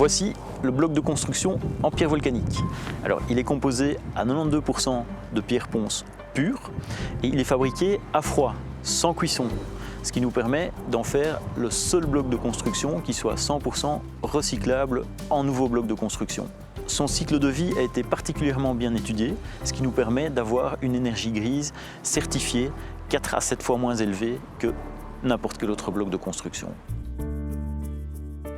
Voici le bloc de construction en pierre volcanique. Alors, il est composé à 92% de pierre ponce pure et il est fabriqué à froid, sans cuisson, ce qui nous permet d'en faire le seul bloc de construction qui soit 100% recyclable en nouveau bloc de construction. Son cycle de vie a été particulièrement bien étudié, ce qui nous permet d'avoir une énergie grise certifiée 4 à 7 fois moins élevée que n'importe quel autre bloc de construction.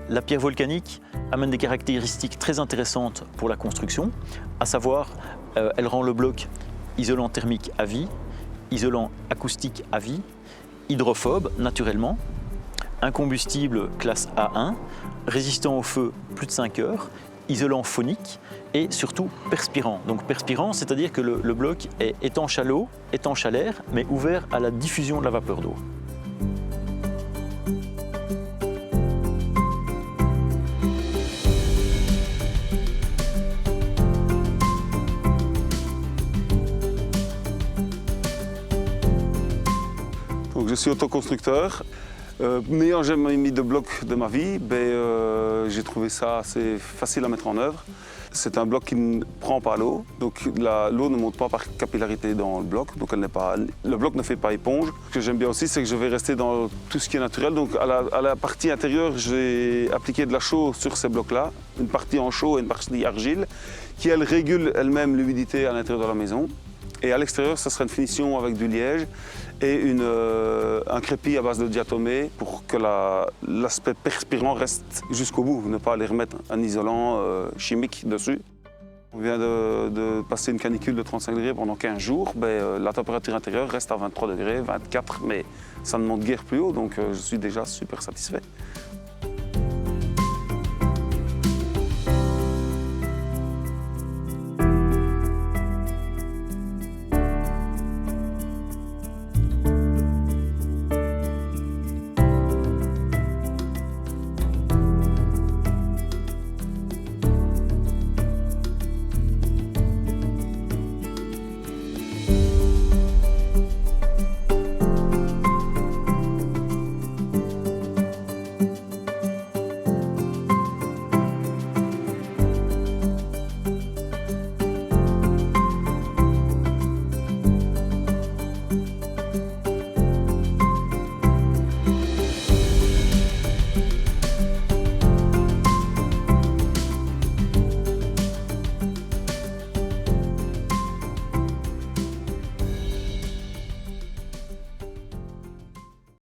La pierre volcanique amène des caractéristiques très intéressantes pour la construction, à savoir elle rend le bloc isolant thermique à vie, isolant acoustique à vie, hydrophobe naturellement, incombustible classe A1, résistant au feu plus de 5 heures, isolant phonique et surtout perspirant. Donc perspirant, c'est-à-dire que le bloc est étanche à l'eau, étanche à l'air, mais ouvert à la diffusion de la vapeur d'eau. Donc, je suis autoconstructeur. N'ayant jamais mis de bloc de ma vie, j'ai trouvé ça assez facile à mettre en œuvre. C'est un bloc qui ne prend pas l'eau, donc l'eau ne monte pas par capillarité dans le bloc, donc le bloc ne fait pas éponge. Ce que j'aime bien aussi, c'est que je vais rester dans tout ce qui est naturel. Donc à la partie intérieure, j'ai appliqué de la chaux sur ces blocs-là, une partie en chaux et une partie argile, qui elle régule elle-même l'humidité à l'intérieur de la maison. Et à l'extérieur, ça sera une finition avec du liège et un crépi à base de diatomée pour que l'aspect perspirant reste jusqu'au bout, ne pas aller remettre un isolant chimique dessus. On vient de passer une canicule de 35 degrés pendant 15 jours. La température intérieure reste à 23 degrés, 24, mais ça ne monte guère plus haut, donc je suis déjà super satisfait.